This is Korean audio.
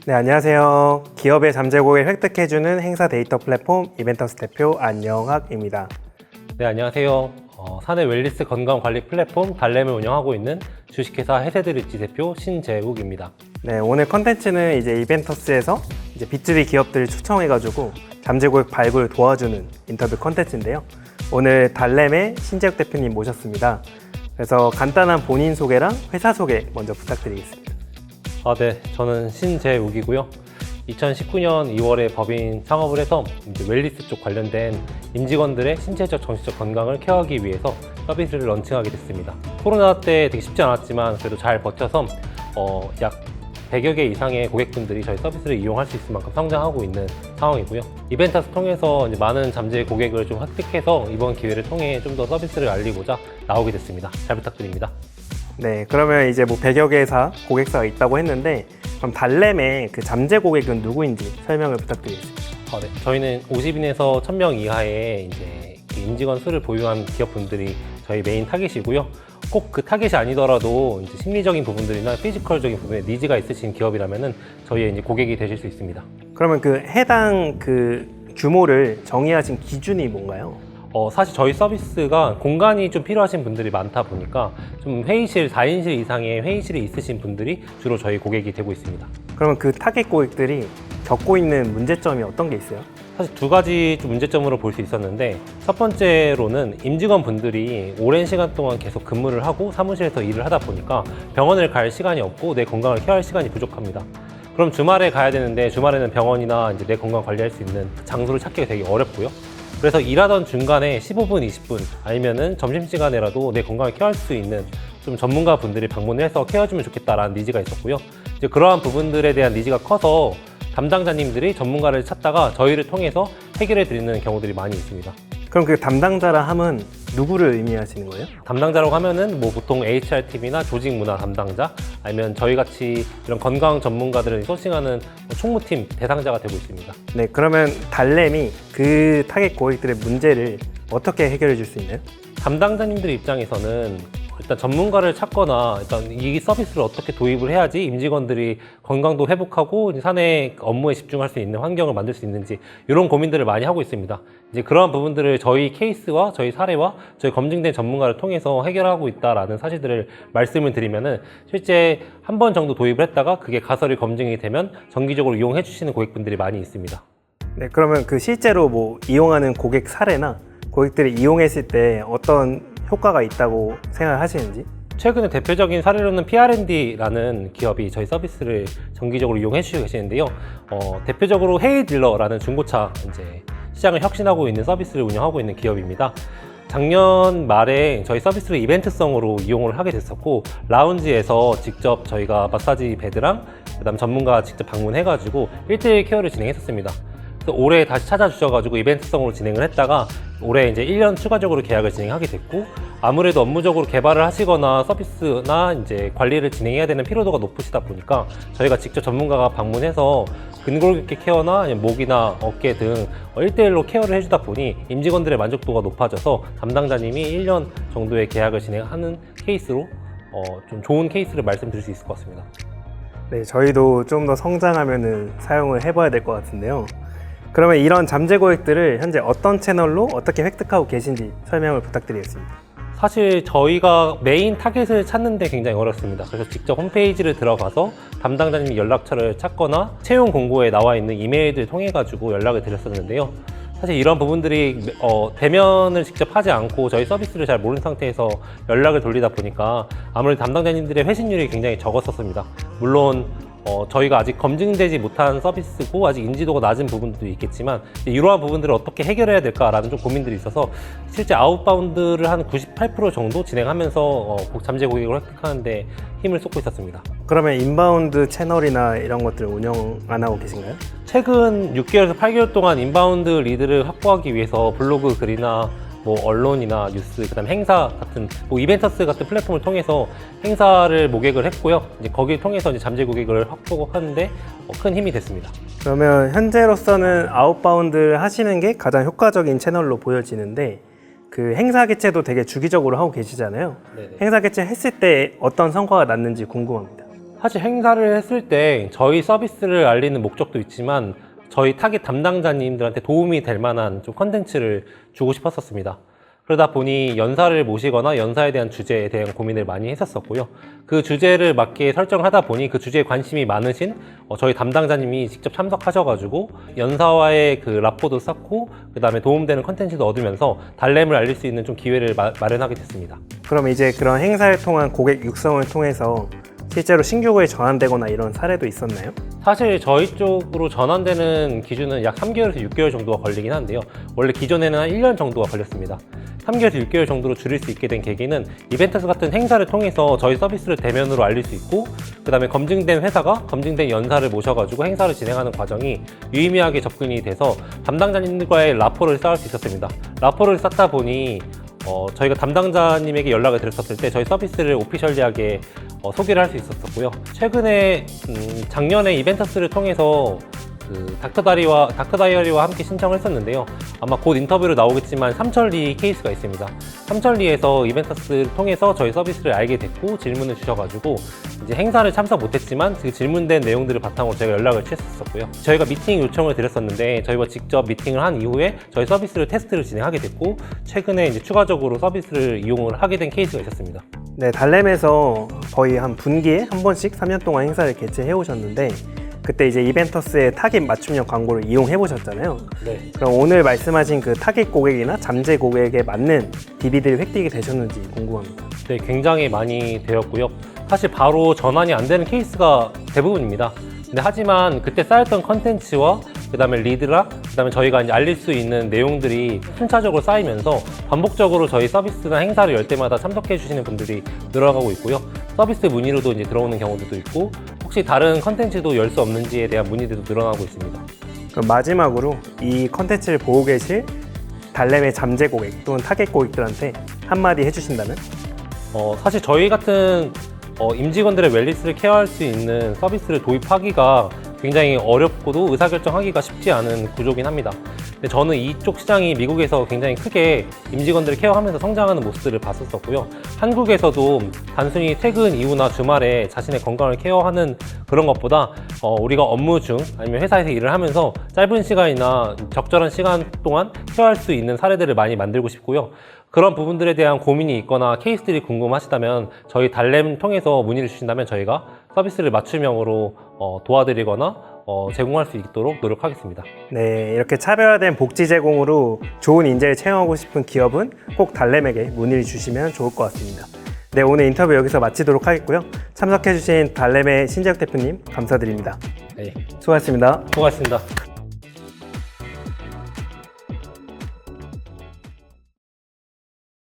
네, 안녕하세요. 기업의 잠재 고객을 획득해주는 행사 데이터 플랫폼 이벤터스 대표 안영학입니다. 네, 안녕하세요. 사내 웰니스 건강관리 플랫폼 달램을 운영하고 있는 주식회사 해세드리지 대표 신재욱입니다. 네, 오늘 컨텐츠는 이제 이벤터스에서 이제 B2B 기업들을 초청해가지고 잠재 고객 발굴 도와주는 인터뷰 컨텐츠인데요. 오늘 달램의 신재욱 대표님 모셨습니다. 그래서 간단한 본인 소개랑 회사 소개 먼저 부탁드리겠습니다. 네, 저는 신재욱이고요. 2019년 2월에 법인 창업을 해서 이제 웰니스 쪽 관련된 임직원들의 신체적, 정신적 건강을 케어하기 위해서 서비스를 런칭하게 됐습니다. 코로나 때 되게 쉽지 않았지만 그래도 잘 버텨서 약 100여 개 이상의 고객분들이 저희 서비스를 이용할 수 있을 만큼 성장하고 있는 상황이고요. 이벤터스 통해서 이제 많은 잠재 고객을 좀 획득해서 이번 기회를 통해 좀 더 서비스를 알리고자 나오게 됐습니다. 잘 부탁드립니다. 네, 그러면 이제 뭐 100여 개사 고객사가 있다고 했는데 그럼 달램의 그 잠재 고객은 누구인지 설명을 부탁드리겠습니다. 네. 저희는 50인에서 1000명 이하의 이제 임직원 수를 보유한 기업분들이 저희 메인 타깃이고요. 꼭 그 타깃이 아니더라도 이제 심리적인 부분들이나 피지컬적인 부분에 니즈가 있으신 기업이라면은 저희의 이제 고객이 되실 수 있습니다. 그러면 그 해당 그 규모를 정의하신 기준이 뭔가요? 사실 저희 서비스가 공간이 좀 필요하신 분들이 많다 보니까 좀 회의실, 4인실 이상의 회의실이 있으신 분들이 주로 저희 고객이 되고 있습니다. 그러면 그 타겟 고객들이 겪고 있는 문제점이 어떤 게 있어요? 사실 두 가지 좀 문제점으로 볼 수 있었는데, 첫 번째로는 임직원분들이 오랜 시간 동안 계속 근무를 하고 사무실에서 일을 하다 보니까 병원을 갈 시간이 없고 내 건강을 케어할 시간이 부족합니다. 그럼 주말에 가야 되는데 주말에는 병원이나 이제 내 건강 관리할 수 있는 장소를 찾기가 되게 어렵고요. 그래서 일하던 중간에 15분, 20분 아니면은 점심시간에라도 내 건강을 케어할 수 있는 좀 전문가 분들이 방문을 해서 케어해주면 좋겠다라는 니즈가 있었고요. 이제 그러한 부분들에 대한 니즈가 커서 담당자님들이 전문가를 찾다가 저희를 통해서 해결해 드리는 경우들이 많이 있습니다. 그럼 그 담당자라 함은 누구를 의미하시는 거예요? 담당자라고 하면은 뭐 보통 HR팀이나 조직 문화 담당자 아니면 저희 같이 이런 건강 전문가들을 소싱하는 총무팀 대상자가 되고 있습니다. 네, 그러면 달램이 그 타겟 고객들의 문제를 어떻게 해결해 줄 수 있나요? 담당자님들 입장에서는 일단 전문가를 찾거나 일단 이 서비스를 어떻게 도입을 해야지 임직원들이 건강도 회복하고 사내 업무에 집중할 수 있는 환경을 만들 수 있는지 이런 고민들을 많이 하고 있습니다. 이제 그러한 부분들을 저희 케이스와 저희 사례와 저희 검증된 전문가를 통해서 해결하고 있다라는 사실들을 말씀을 드리면은 실제 한 번 정도 도입을 했다가 그게 가설이 검증이 되면 정기적으로 이용해 주시는 고객분들이 많이 있습니다. 네, 그러면 그 실제로 뭐 이용하는 고객 사례나 고객들이 이용했을 때 어떤 효과가 있다고 생각하시는지? 최근에 대표적인 사례로는 PRND라는 기업이 저희 서비스를 정기적으로 이용해 주시고 계시는데요. 대표적으로 헤이딜러라는 중고차 이제 시장을 혁신하고 있는 서비스를 운영하고 있는 기업입니다. 작년 말에 저희 서비스를 이벤트성으로 이용을 하게 됐었고, 라운지에서 직접 저희가 마사지 베드랑 그다음 전문가 직접 방문해가지고 1:1 케어를 진행했었습니다. 올해 다시 찾아주셔가지고 이벤트성으로 진행을 했다가 올해 이제 1년 추가적으로 계약을 진행하게 됐고, 아무래도 업무적으로 개발을 하시거나 서비스나 이제 관리를 진행해야 되는 피로도가 높으시다 보니까 저희가 직접 전문가가 방문해서 근골격계 케어나 목이나 어깨 등 1:1로 케어를 해주다 보니 임직원들의 만족도가 높아져서 담당자님이 1년 정도의 계약을 진행하는 케이스로 좀 좋은 케이스를 말씀드릴 수 있을 것 같습니다. 네, 저희도 좀 더 성장하면은 사용을 해봐야 될 것 같은데요. 그러면 이런 잠재 고객들을 현재 어떤 채널로 어떻게 획득하고 계신지 설명을 부탁드리겠습니다. 사실 저희가 메인 타겟을 찾는 데 굉장히 어렵습니다. 그래서 직접 홈페이지를 들어가서 담당자님 연락처를 찾거나 채용 공고에 나와 있는 이메일을 통해 가지고 연락을 드렸었는데요. 사실 이런 부분들이 대면을 직접 하지 않고 저희 서비스를 잘 모르는 상태에서 연락을 돌리다 보니까 아무래도 담당자님들의 회신율이 굉장히 적었었습니다. 물론 저희가 아직 검증되지 못한 서비스고 아직 인지도가 낮은 부분들도 있겠지만 이러한 부분들을 어떻게 해결해야 될까라는 좀 고민들이 있어서 실제 아웃바운드를 한 98% 정도 진행하면서 잠재 고객을 획득하는 데 힘을 쏟고 있었습니다. 그러면 인바운드 채널이나 이런 것들을 운영 안 하고 계신가요? 최근 6개월에서 8개월 동안 인바운드 리드를 확보하기 위해서 블로그 글이나 뭐 언론이나 뉴스, 그다음 행사 같은 뭐 이벤터스 같은 플랫폼을 통해서 행사를 모객을 했고요. 이제 거기를 통해서 이제 잠재 고객을 확보하는데 큰 힘이 됐습니다. 그러면 현재로서는 아웃바운드를 하시는 게 가장 효과적인 채널로 보여지는데 그 행사 개최도 되게 주기적으로 하고 계시잖아요. 네네. 행사 개최 했을 때 어떤 성과가 났는지 궁금합니다. 사실 행사를 했을 때 저희 서비스를 알리는 목적도 있지만 저희 타깃 담당자님들한테 도움이 될 만한 좀 컨텐츠를 주고 싶었었습니다. 그러다 보니 연사를 모시거나 연사에 대한 주제에 대한 고민을 많이 했었었고요. 그 주제를 맞게 설정을 하다 보니 그 주제에 관심이 많으신 저희 담당자님이 직접 참석하셔가지고 연사와의 그 라포도 쌓고 그 다음에 도움되는 컨텐츠도 얻으면서 달램을 알릴 수 있는 좀 기회를 마련하게 됐습니다. 그럼 이제 그런 행사를 통한 고객 육성을 통해서 실제로 신규 고객이 전환되거나 이런 사례도 있었나요? 사실 저희 쪽으로 전환되는 기준은 약 3개월에서 6개월 정도가 걸리긴 한데요. 원래 기존에는 한 1년 정도가 걸렸습니다. 3개월에서 6개월 정도로 줄일 수 있게 된 계기는 이벤트스 같은 행사를 통해서 저희 서비스를 대면으로 알릴 수 있고 그 다음에 검증된 회사가 검증된 연사를 모셔가지고 행사를 진행하는 과정이 유의미하게 접근이 돼서 담당자님들과의 라포를 쌓을 수 있었습니다. 라포를 쌓다 보니 저희가 담당자님에게 연락을 드렸었을 때 저희 서비스를 오피셜리하게 소개를 할 수 있었고요. 최근에 작년에 이벤터스를 통해서 그 닥터다이어리와 함께 신청을 했었는데요. 아마 곧 인터뷰로 나오겠지만 삼천리 케이스가 있습니다. 삼천리에서 이벤터스를 통해서 저희 서비스를 알게 됐고 질문을 주셔가지고 이제 행사를 참석 못했지만 그 질문된 내용들을 바탕으로 저희가 연락을 취했었고요. 저희가 미팅 요청을 드렸었는데 저희와 직접 미팅을 한 이후에 저희 서비스를 테스트를 진행하게 됐고 최근에 이제 추가적으로 서비스를 이용을 하게 된 케이스가 있었습니다. 네, 달램에서 거의 한 분기에 한 번씩 3년 동안 행사를 개최해 오셨는데 그때 이제 이벤터스의 타깃 맞춤형 광고를 이용해 보셨잖아요. 네. 그럼 오늘 말씀하신 그 타깃 고객이나 잠재 고객에 맞는 DB들이 획득이 되셨는지 궁금합니다. 네, 굉장히 많이 되었고요. 사실 바로 전환이 안 되는 케이스가 대부분입니다. 근데 하지만 그때 쌓였던 컨텐츠와 그다음에 리드랑 그다음에 저희가 이제 알릴 수 있는 내용들이 순차적으로 쌓이면서 반복적으로 저희 서비스나 행사를 열 때마다 참석해 주시는 분들이 늘어나고 있고요. 서비스 문의로도 이제 들어오는 경우도 있고 혹시 다른 컨텐츠도 열 수 없는지에 대한 문의들도 늘어나고 있습니다. 그럼 마지막으로 이 컨텐츠를 보고 계실 달램의 잠재 고객 또는 타겟 고객들한테 한마디 해주신다면? 사실 저희 같은 임직원들의 웰니스를 케어할 수 있는 서비스를 도입하기가 굉장히 어렵고도 의사결정하기가 쉽지 않은 구조긴 합니다. 근데 저는 이쪽 시장이 미국에서 굉장히 크게 임직원들을 케어하면서 성장하는 모습들을 봤었고요. 한국에서도 단순히 퇴근 이후나 주말에 자신의 건강을 케어하는 그런 것보다 우리가 업무 중 아니면 회사에서 일을 하면서 짧은 시간이나 적절한 시간 동안 케어할 수 있는 사례들을 많이 만들고 싶고요. 그런 부분들에 대한 고민이 있거나 케이스들이 궁금하시다면 저희 달램 통해서 문의를 주신다면 저희가 서비스를 맞춤형으로 도와드리거나 제공할 수 있도록 노력하겠습니다. 네, 이렇게 차별화된 복지 제공으로 좋은 인재를 채용하고 싶은 기업은 꼭 달램에게 문의를 주시면 좋을 것 같습니다. 네, 오늘 인터뷰 여기서 마치도록 하겠고요. 참석해주신 달램의 신재혁 대표님 감사드립니다. 네, 수고하셨습니다. 수고하셨습니다.